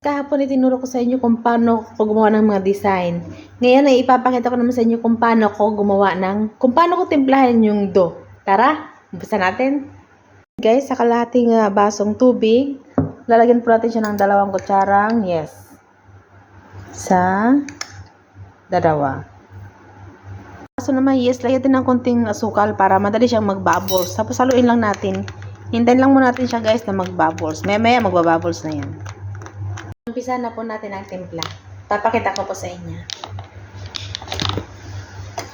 Kahapon itinuro ko sa inyo kung paano ko gumawa ng mga design. Ngayon ay ipapakita ko naman sa inyo kung paano kung paano ko timplahin yung dough. Tara, umpisa natin. Guys, sa kalahating basong tubig, lalagyan po natin siya ng 2 kutsarang yes. Sa 2. Kaso naman yes, lagyan din ng konting asukal para madali siyang mag-bubbles. Tapos haluin lang natin. Hintayin lang muna natin siya guys na mag-bubbles. Maya mag-bubbles na yan. Umpisa na po natin ang timpla. Papakita ko po sa inyo.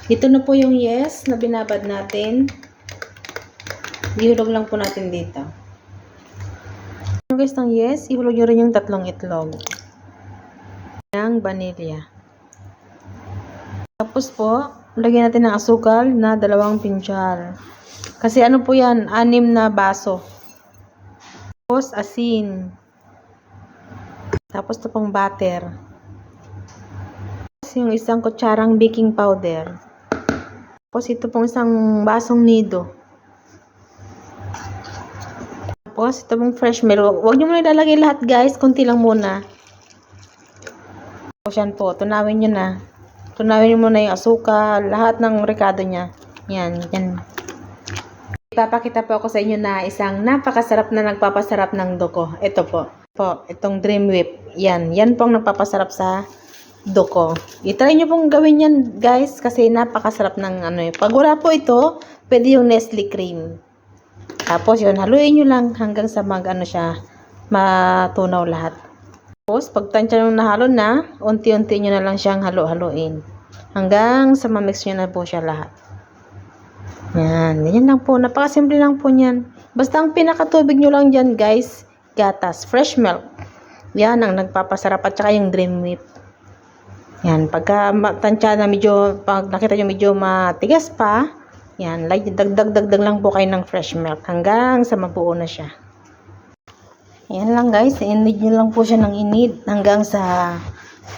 Ito na po yung yes na binabad natin. Ihulog lang po natin dito. Guys, ng yes, ihulog nyo rin yung 3 itlog. Ng vanilya. Tapos po, lagyan natin ng asukal na 2 pinsyal. Kasi ano po yan, 6 na baso. Tapos asin. Tapos ito pong butter. Tapos yung 1 kutsarang baking powder. Tapos ito pong 1 basong nido. Tapos ito pong fresh milk. Huwag nyo muna ilalagay lahat guys. Kunti lang muna. Tapos yan po. Tunawin nyo na. Tunawin nyo muna yung asukal. Lahat ng rekado nya. Yan. Yan. Ipapakita po ako sa inyo na isang napakasarap na nagpapasarap ng doko. Ito po. Itong Dream Whip. Yan. Yan pong nagpapasarap sa doko. I-try nyo pong gawin yan guys. Kasi napakasarap ng ano eh. Pag wala po ito, pwede yung Nestle Cream. Tapos yun, haluin nyo lang hanggang sa matunaw lahat. Tapos, pag tansya nyo nahalo na, unti-unti nyo na lang siyang halo-haloin. Hanggang sa mamix nyo na po siya lahat. Yan, ganyan lang po. Napakasimple lang po yan. Basta ang pinakatubig nyo lang dyan guys, gatas, fresh milk. Yan ang nagpapasarap at saka yung Dream Whip. Yan, pagka tansya na pag nakita nyo medyo matigas pa, yan, dagdag lang po kayo ng fresh milk hanggang sa mabuo na siya. Yan lang guys, inid nyo lang po siya ng inid hanggang sa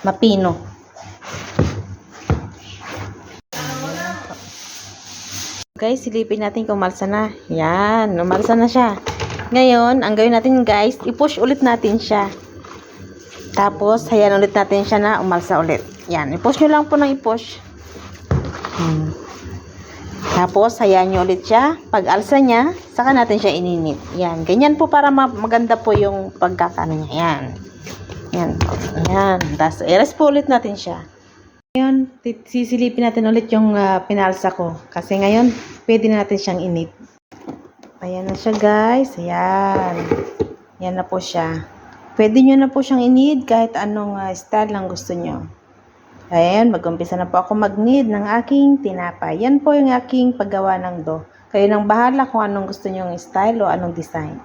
mapino. Guys, silipin natin kung umalsa na. Yan, umalsa na siya. Ngayon, ang gawin natin guys, i-push ulit natin siya. Tapos, hayaan ulit natin siya na umalsa ulit. Yan, i-push nyo lang po ng i-push. Tapos, hayaan nyo ulit siya. Pag alsa niya, saka natin siya ininit. Yan. Ganyan po para maganda po yung pagkakano niya. Yan. Yan. Yan. Tapos, i-rest po ulit natin siya. Ngayon, sisilipin natin ulit yung pinalsa ko. Kasi ngayon, pwede na natin siyang init. Ayan na siya guys. Ayan. Yan na po siya. Pwede nyo na po siyang inid kahit anong style lang gusto nyo. Ayan, mag-umpisa na po ako mag-knead ng aking tinapay. Yan po yung aking paggawa ng dough. Kayo nang bahala kung anong gusto nyong style o anong design.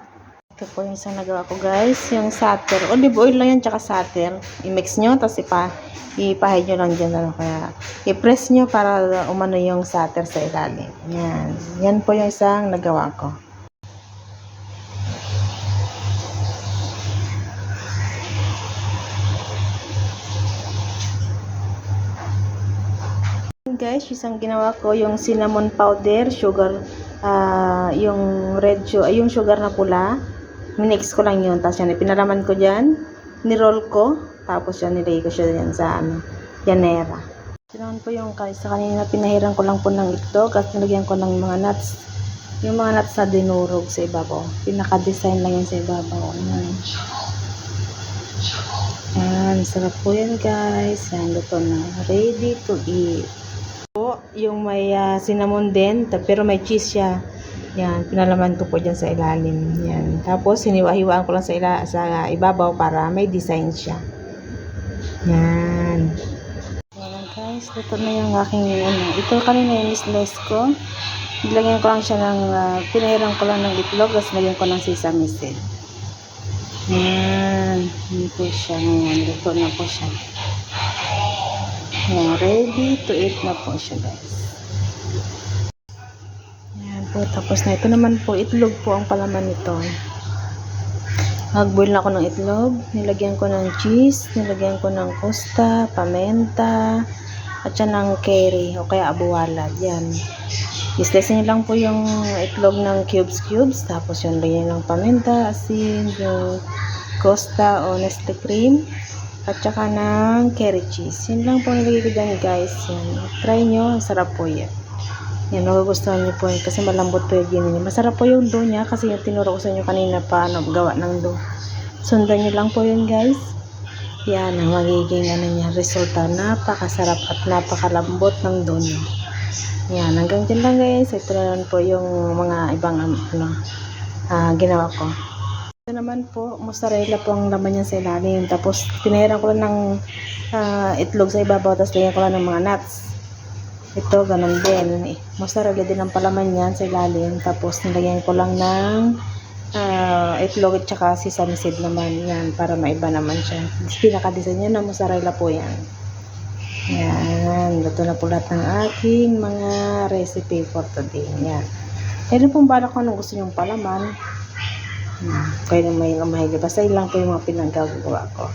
Ito po yung isang nagawa ko guys. Yung sater. Olive oil lang yan tsaka sater. I-mix nyo, tapos ipahid nyo lang dyan. Kaya i-press nyo para umano yung sater sa ilalim. Yan. Yan po yung isang nagawa ko. Guys, isang ginawa ko yung cinnamon powder, sugar, yung yung sugar na pula. Minix ko lang yun, tapos yan, pinalaman ko dyan, niroll ko, tapos yan, nilagay ko siya dyan sa yanera. Sinaman po yung sa kanina, pinahiran ko lang po ng itlog, at nilagyan ko ng mga nuts, yung mga nuts na dinurog sa ibabaw. Pinaka-design lang yan sa ibabaw. Yan, sarap po yan guys. Yan, luto na. Ready to eat. Yung may cinnamon din, pero may cheese siya. Yan, pinalaman ko po dyan sa ilalim. Yan. Tapos, hiniwa-hiwaan ko lang sa ibabaw para may design siya. Yan. Yan guys, ito na yung aking ito kanina yung slice ko. Nilagyan ko lang siya ng, pinahiran ko lang ng itlog, tapos nilagyan ko ng sesame seed. Yan. Yan po siya ngayon. Luto na po siya. Yan, ready to eat na po siya guys. Yan po, tapos na. Ito naman po, itlog po ang palaman nito. Nag-boil na ako ng itlog. Nilagyan ko ng cheese, nilagyan ko ng kusta, pamenta, at yan ng curry o kaya abuwalad. Yan. I-slice nyo lang po yung itlog ng cubes. Tapos yun, lagyan ng pamenta, asin, yung Costa o Nestle cream, at saka ng curry cheese. Yun lang po nilagay ko dyan guys. Yan. Try nyo, sarap po yan. Yan, magugustuhan nyo po yun kasi malambot po yung gini. Masarap po yung dough niya kasi yung tinuro ko sa inyo kanina paano gawa ng dough. Sundan nyo lang po yun guys. Yan ang magiging niya, resulta. Napakasarap at napakalambot ng dough niya. Yan, hanggang dyan lang guys. Ito na po yung mga ibang ginawa ko. Ito naman po, mozzarella po ang laman niya sa ilalim. Tapos, pinahiran ko lang ng itlog sa ibabaw. Tapos, lagyan ko lang ng mga nuts. Ito, ganun din. Mozzarella din ang palaman niyan sa ilalim. Tapos, nilagyan ko lang ng itlog at saka sesame seed naman. Yan, para maiba naman siya. Pinaka-design niya na mozzarella po yan. Yan, ito na po lahat ng aking mga recipe for today. Yan. Kaya pong bala ko anong gusto nyong palaman. Kaya na may mahilig. Basta ilang po yung mga pinagagawa ko.